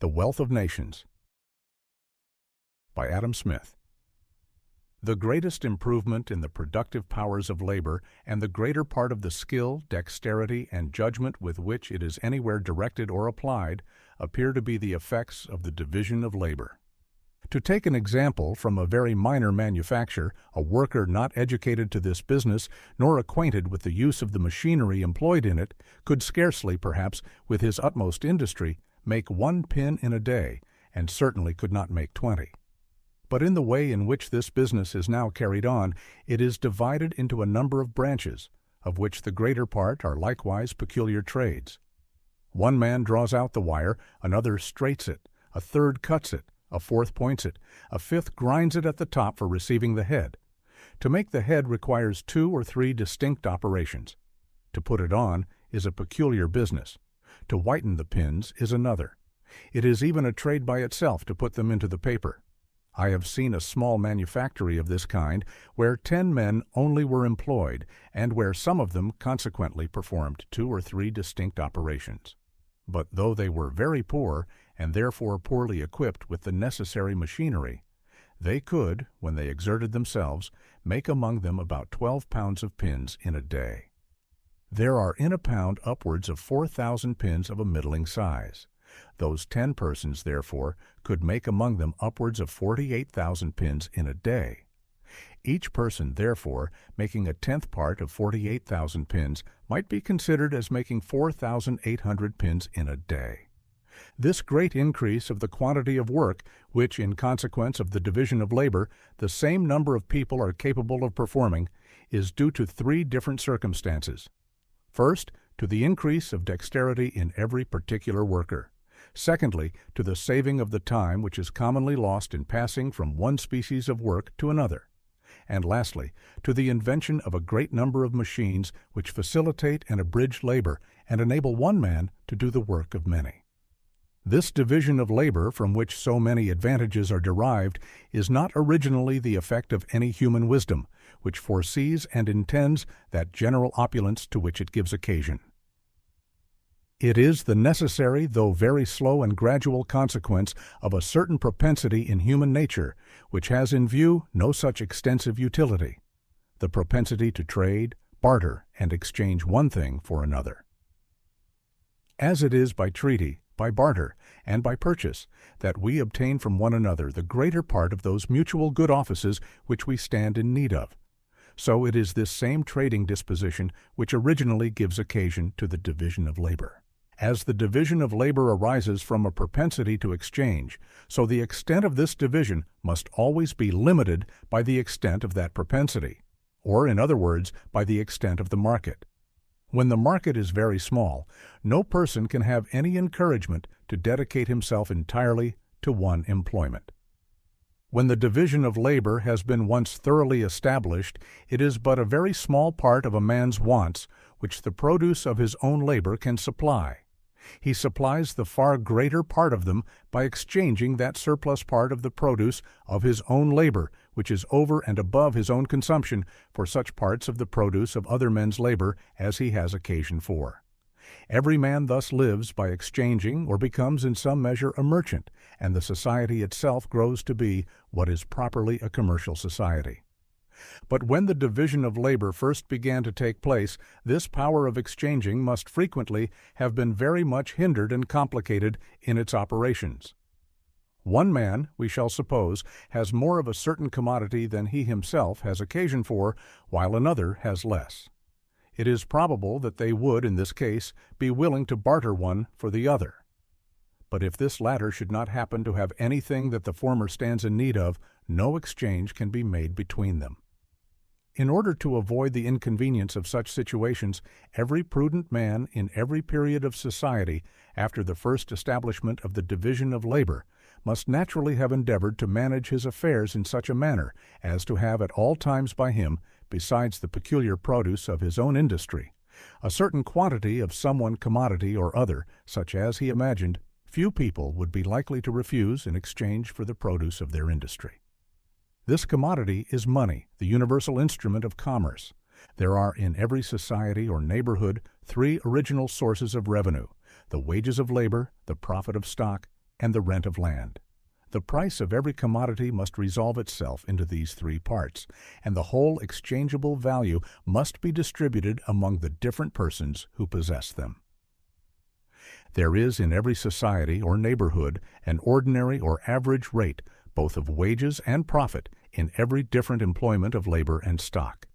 The Wealth of Nations by Adam Smith. The greatest improvement in the productive powers of labor and the greater part of the skill, dexterity, and judgment with which it is anywhere directed or applied appear to be the effects of the division of labor. To take an example from a very minor manufacture, a worker not educated to this business nor acquainted with the use of the machinery employed in it could scarcely, perhaps, with his utmost industry, make 1 pin in a day, and certainly could not make 20. But in the way in which this business is now carried on, it is divided into a number of branches, of which the greater part are likewise peculiar trades. One man draws out the wire, another straights it, a third cuts it, a fourth points it, a fifth grinds it at the top for receiving the head. To make the head requires 2 or 3 distinct operations. To put it on is a peculiar business. To whiten the pins is another. It is even a trade by itself to put them into the paper. I have seen a small manufactory of this kind where 10 men only were employed, and where some of them consequently performed 2 or 3 distinct operations. But though they were very poor, and therefore poorly equipped with the necessary machinery, they could, when they exerted themselves, make among them about 12 pounds of pins in a day. There are in a pound upwards of 4,000 pins of a middling size. Those 10 persons, therefore, could make among them upwards of 48,000 pins in a day. Each person, therefore, making a 10th part of 48,000 pins might be considered as making 4,800 pins in a day. This great increase of the quantity of work, which, in consequence of the division of labor, the same number of people are capable of performing, is due to 3 different circumstances. First, to the increase of dexterity in every particular worker. Secondly, to the saving of the time which is commonly lost in passing from one species of work to another. And lastly, to the invention of a great number of machines which facilitate and abridge labor and enable one man to do the work of many. This division of labor, from which so many advantages are derived, is not originally the effect of any human wisdom, which foresees and intends that general opulence to which it gives occasion. It is the necessary, though very slow and gradual consequence of a certain propensity in human nature, which has in view no such extensive utility, the propensity to trade, barter, and exchange one thing for another. As it is by treaty, by barter, and by purchase, that we obtain from one another the greater part of those mutual good offices which we stand in need of, so it is this same trading disposition which originally gives occasion to the division of labor. As the division of labor arises from a propensity to exchange, so the extent of this division must always be limited by the extent of that propensity, or, in other words, by the extent of the market. When the market is very small, no person can have any encouragement to dedicate himself entirely to one employment. When the division of labor has been once thoroughly established, it is but a very small part of a man's wants which the produce of his own labor can supply. He supplies the far greater part of them by exchanging that surplus part of the produce of his own labor, which is over and above his own consumption, for such parts of the produce of other men's labor as he has occasion for. Every man thus lives by exchanging, or becomes in some measure a merchant, and the society itself grows to be what is properly a commercial society. But when the division of labor first began to take place, this power of exchanging must frequently have been very much hindered and complicated in its operations. One man, we shall suppose, has more of a certain commodity than he himself has occasion for, while another has less. It is probable that they would, in this case, be willing to barter one for the other. But if this latter should not happen to have anything that the former stands in need of, no exchange can be made between them. In order to avoid the inconvenience of such situations, every prudent man in every period of society, after the first establishment of the division of labor, must naturally have endeavored to manage his affairs in such a manner as to have at all times by him, besides the peculiar produce of his own industry, a certain quantity of some one commodity or other, such as he imagined few people would be likely to refuse in exchange for the produce of their industry. This commodity is money, the universal instrument of commerce. There are in every society or neighborhood 3 original sources of revenue: the wages of labor, the profit of stock, and the rent of land. The price of every commodity must resolve itself into these three parts, and the whole exchangeable value must be distributed among the different persons who possess them. There is in every society or neighborhood an ordinary or average rate both of wages and profit in every different employment of labor and stock.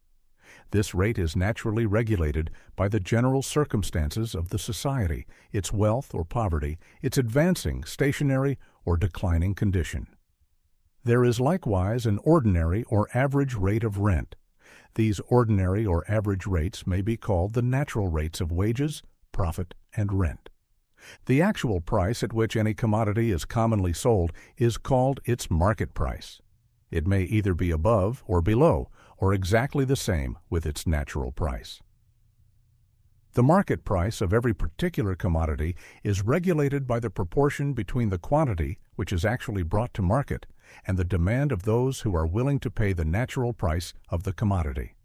This rate is naturally regulated by the general circumstances of the society, its wealth or poverty, its advancing, stationary, or declining condition. There is likewise an ordinary or average rate of rent. These ordinary or average rates may be called the natural rates of wages, profit, and rent. The actual price at which any commodity is commonly sold is called its market price. It may either be above or below, or exactly the same with its natural price. The market price of every particular commodity is regulated by the proportion between the quantity which is actually brought to market and the demand of those who are willing to pay the natural price of the commodity.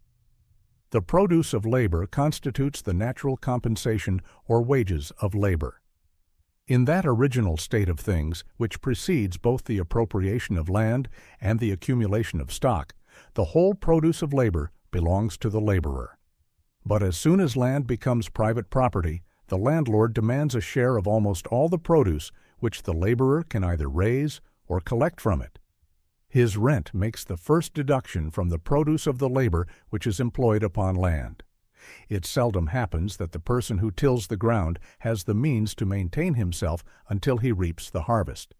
The produce of labor constitutes the natural compensation or wages of labor. In that original state of things which precedes both the appropriation of land and the accumulation of stock, the whole produce of labor belongs to the laborer. But as soon as land becomes private property, the landlord demands a share of almost all the produce which the laborer can either raise or collect from it. His rent makes the first deduction from the produce of the labor which is employed upon land. It seldom happens that the person who tills the ground has the means to maintain himself until he reaps the harvest.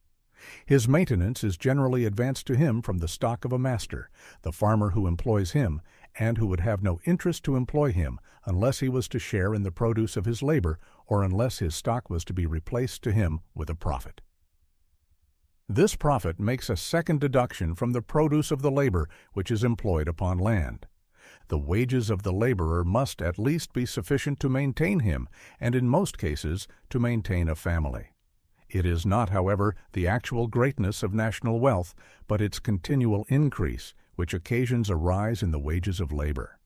His maintenance is generally advanced to him from the stock of a master, the farmer who employs him, and who would have no interest to employ him unless he was to share in the produce of his labor or unless his stock was to be replaced to him with a profit. This profit makes a second deduction from the produce of the labor which is employed upon land. The wages of the laborer must at least be sufficient to maintain him, and in most cases to maintain a family. It is not, however, the actual greatness of national wealth, but its continual increase, which occasions a rise in the wages of labor.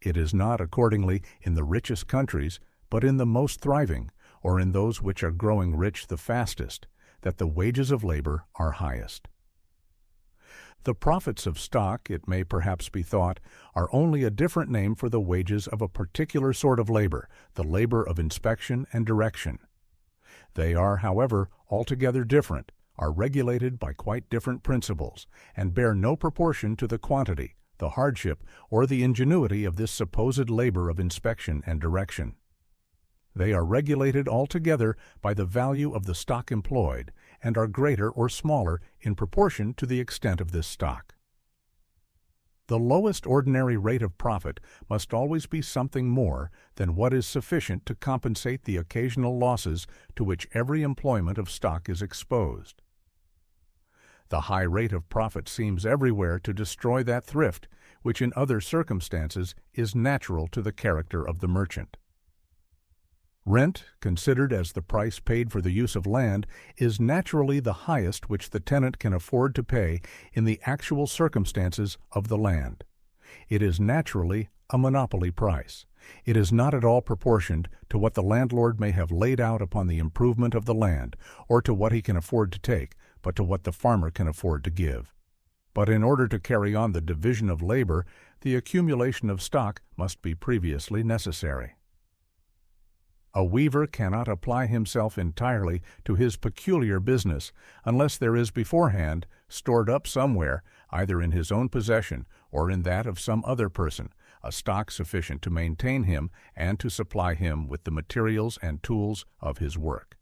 It is not, accordingly, in the richest countries, but in the most thriving, or in those which are growing rich the fastest, that the wages of labor are highest. The profits of stock, it may perhaps be thought, are only a different name for the wages of a particular sort of labor, the labor of inspection and direction. They are, however, altogether different, are regulated by quite different principles, and bear no proportion to the quantity, the hardship, or the ingenuity of this supposed labor of inspection and direction. They are regulated altogether by the value of the stock employed, and are greater or smaller in proportion to the extent of this stock. The lowest ordinary rate of profit must always be something more than what is sufficient to compensate the occasional losses to which every employment of stock is exposed. The high rate of profit seems everywhere to destroy that thrift which in other circumstances is natural to the character of the merchant. Rent, considered as the price paid for the use of land, is naturally the highest which the tenant can afford to pay in the actual circumstances of the land. It is naturally a monopoly price. It is not at all proportioned to what the landlord may have laid out upon the improvement of the land, or to what he can afford to take, but to what the farmer can afford to give. But in order to carry on the division of labor, the accumulation of stock must be previously necessary. A weaver cannot apply himself entirely to his peculiar business unless there is beforehand, stored up somewhere, either in his own possession or in that of some other person, a stock sufficient to maintain him and to supply him with the materials and tools of his work.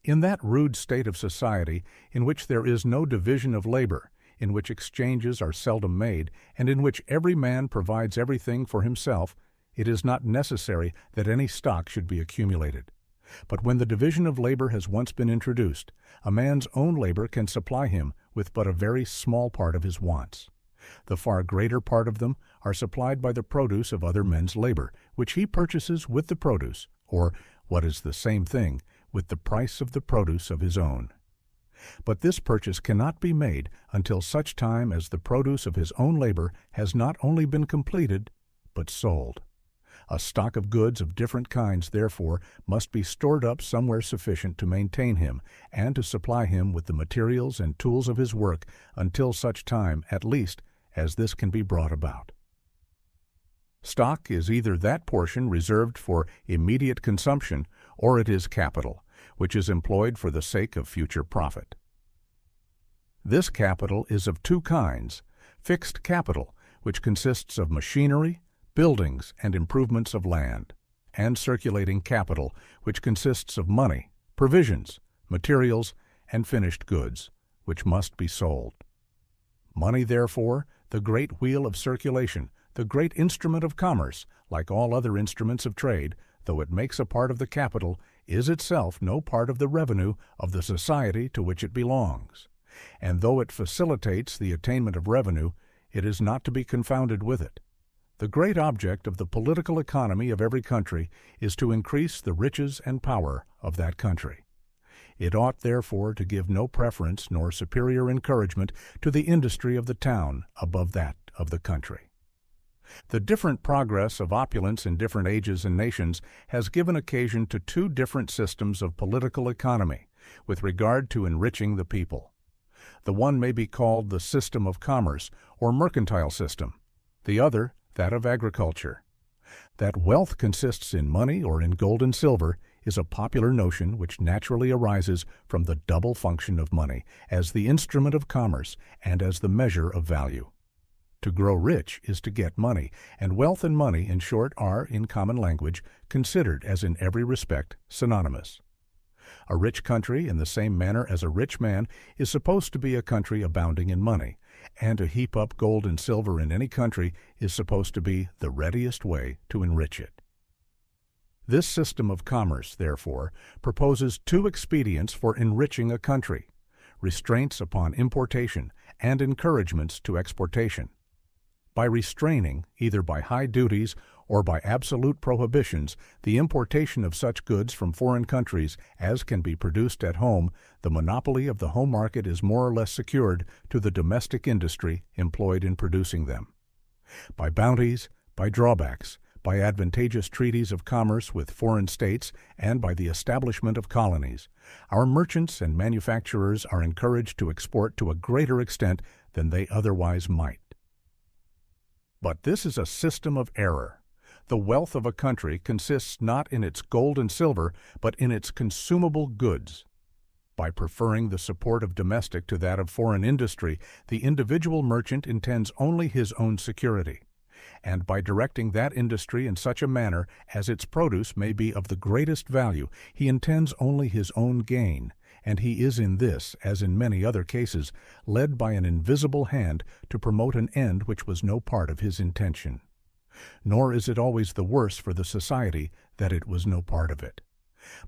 In that rude state of society in which there is no division of labor, in which exchanges are seldom made, and in which every man provides everything for himself, it is not necessary that any stock should be accumulated. But when the division of labor has once been introduced, a man's own labor can supply him with but a very small part of his wants. The far greater part of them are supplied by the produce of other men's labor, which he purchases with the produce, or, what is the same thing, with the price of the produce of his own. But this purchase cannot be made until such time as the produce of his own labor has not only been completed, but sold. A stock of goods of different kinds, therefore, must be stored up somewhere sufficient to maintain him and to supply him with the materials and tools of his work until such time, at least, as this can be brought about. Stock is either that portion reserved for immediate consumption, or it is capital, which is employed for the sake of future profit. This capital is of two kinds: fixed capital, which consists of machinery, buildings, and improvements of land, and circulating capital, which consists of money, provisions, materials, and finished goods, which must be sold. Money, therefore, the great wheel of circulation, the great instrument of commerce, like all other instruments of trade, though it makes a part of the capital, is itself no part of the revenue of the society to which it belongs. And though it facilitates the attainment of revenue, it is not to be confounded with it. The great object of the political economy of every country is to increase the riches and power of that country. It ought, therefore, to give no preference nor superior encouragement to the industry of the town above that of the country. The different progress of opulence in different ages and nations has given occasion to two different systems of political economy with regard to enriching the people. The one may be called the system of commerce or mercantile system, the other that of agriculture. That wealth consists in money or in gold and silver is a popular notion which naturally arises from the double function of money as the instrument of commerce and as the measure of value. To grow rich is to get money, and wealth and money, in short, are, in common language, considered as in every respect synonymous. A rich country, in the same manner as a rich man, is supposed to be a country abounding in money, and to heap up gold and silver in any country is supposed to be the readiest way to enrich it. This system of commerce, therefore, proposes two expedients for enriching a country: restraints upon importation and encouragements to exportation. By restraining, either by high duties or by absolute prohibitions, the importation of such goods from foreign countries as can be produced at home, the monopoly of the home market is more or less secured to the domestic industry employed in producing them. By bounties, by drawbacks, by advantageous treaties of commerce with foreign states, and by the establishment of colonies, our merchants and manufacturers are encouraged to export to a greater extent than they otherwise might. But this is a system of error. The wealth of a country consists not in its gold and silver, but in its consumable goods. By preferring the support of domestic to that of foreign industry, the individual merchant intends only his own security, and by directing that industry in such a manner as its produce may be of the greatest value, he intends only his own gain, and he is in this, as in many other cases, led by an invisible hand to promote an end which was no part of his intention. Nor is it always the worse for the society that it was no part of it.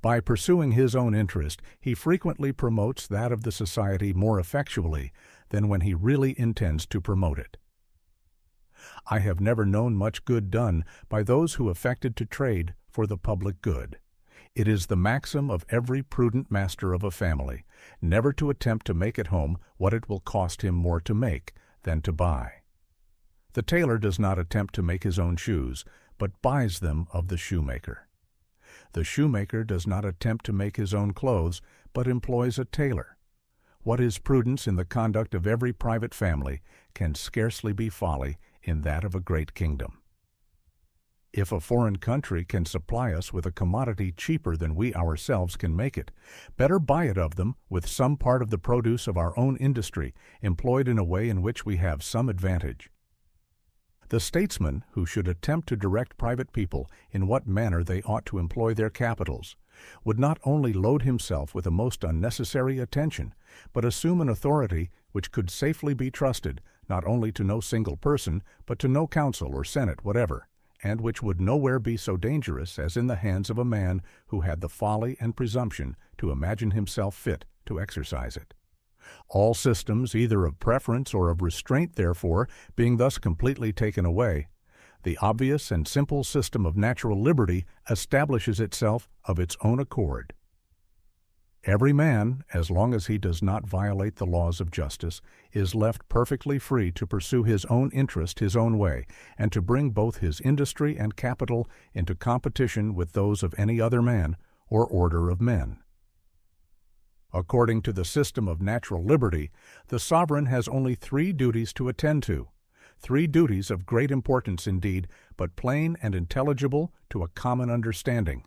By pursuing his own interest, he frequently promotes that of the society more effectually than when he really intends to promote it. I have never known much good done by those who affected to trade for the public good. It is the maxim of every prudent master of a family, never to attempt to make at home what it will cost him more to make than to buy. The tailor does not attempt to make his own shoes, but buys them of the shoemaker. The shoemaker does not attempt to make his own clothes, but employs a tailor. What is prudence in the conduct of every private family can scarcely be folly in that of a great kingdom. If a foreign country can supply us with a commodity cheaper than we ourselves can make it, better buy it of them with some part of the produce of our own industry, employed in a way in which we have some advantage. The statesman who should attempt to direct private people in what manner they ought to employ their capitals would not only load himself with a most unnecessary attention, but assume an authority which could safely be trusted not only to no single person, but to no council or senate whatever, and which would nowhere be so dangerous as in the hands of a man who had the folly and presumption to imagine himself fit to exercise it. All systems, either of preference or of restraint, therefore, being thus completely taken away, the obvious and simple system of natural liberty establishes itself of its own accord. Every man, as long as he does not violate the laws of justice, is left perfectly free to pursue his own interest his own way, and to bring both his industry and capital into competition with those of any other man or order of men. According to the system of natural liberty, the sovereign has only 3 duties to attend to, 3 duties of great importance indeed, but plain and intelligible to a common understanding.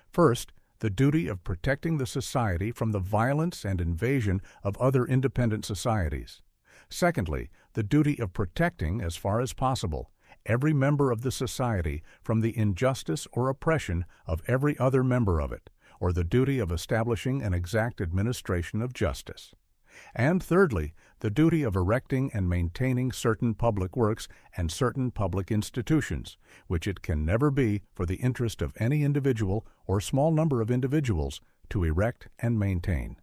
First, the duty of protecting the society from the violence and invasion of other independent societies. Secondly, the duty of protecting, as far as possible, every member of the society from the injustice or oppression of every other member of it, or the duty of establishing an exact administration of justice. And thirdly, the duty of erecting and maintaining certain public works and certain public institutions, which it can never be for the interest of any individual or small number of individuals to erect and maintain,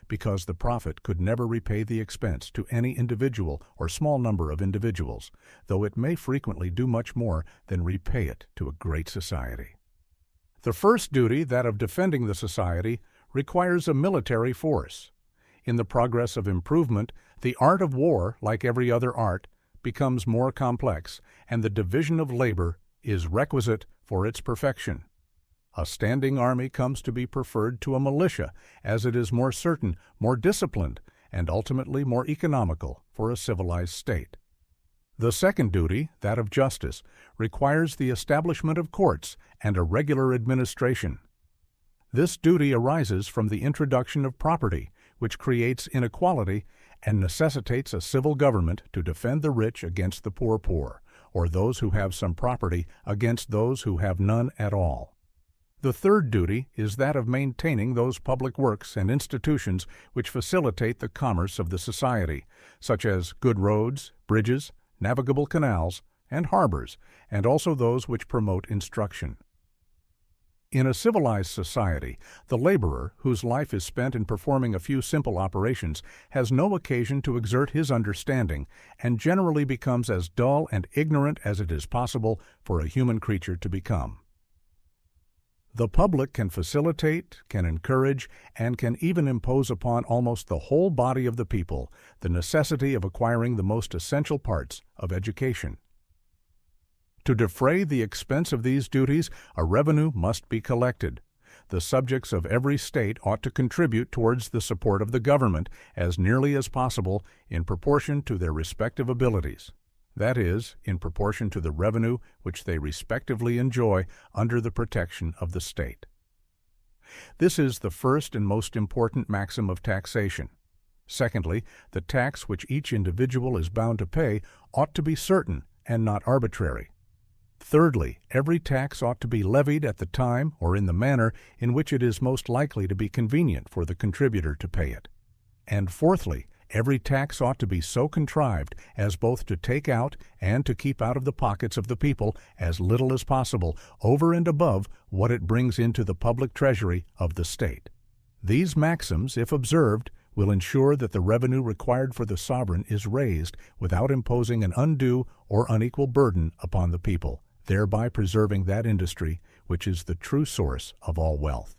because the profit could never repay the expense to any individual or small number of individuals, though it may frequently do much more than repay it to a great society. The first duty, that of defending the society, requires a military force. In the progress of improvement, the art of war, like every other art, becomes more complex, and the division of labor is requisite for its perfection. A standing army comes to be preferred to a militia, as it is more certain, more disciplined, and ultimately more economical for a civilized state. The second duty, that of justice, requires the establishment of courts and a regular administration. This duty arises from the introduction of property, which creates inequality and necessitates a civil government to defend the rich against the poor, or those who have some property against those who have none at all. The third duty is that of maintaining those public works and institutions which facilitate the commerce of the society, such as good roads, bridges, navigable canals, and harbors, and also those which promote instruction. In a civilized society, the laborer, whose life is spent in performing a few simple operations, has no occasion to exert his understanding, and generally becomes as dull and ignorant as it is possible for a human creature to become. The public can facilitate, can encourage, and can even impose upon almost the whole body of the people the necessity of acquiring the most essential parts of education. To defray the expense of these duties, a revenue must be collected. The subjects of every state ought to contribute towards the support of the government as nearly as possible in proportion to their respective abilities. That is, in proportion to the revenue which they respectively enjoy under the protection of the state. This is the first and most important maxim of taxation. Secondly, the tax which each individual is bound to pay ought to be certain and not arbitrary. Thirdly, every tax ought to be levied at the time or in the manner in which it is most likely to be convenient for the contributor to pay it. And fourthly, every tax ought to be so contrived as both to take out and to keep out of the pockets of the people as little as possible over and above what it brings into the public treasury of the state. These maxims, if observed, will ensure that the revenue required for the sovereign is raised without imposing an undue or unequal burden upon the people, thereby preserving that industry which is the true source of all wealth.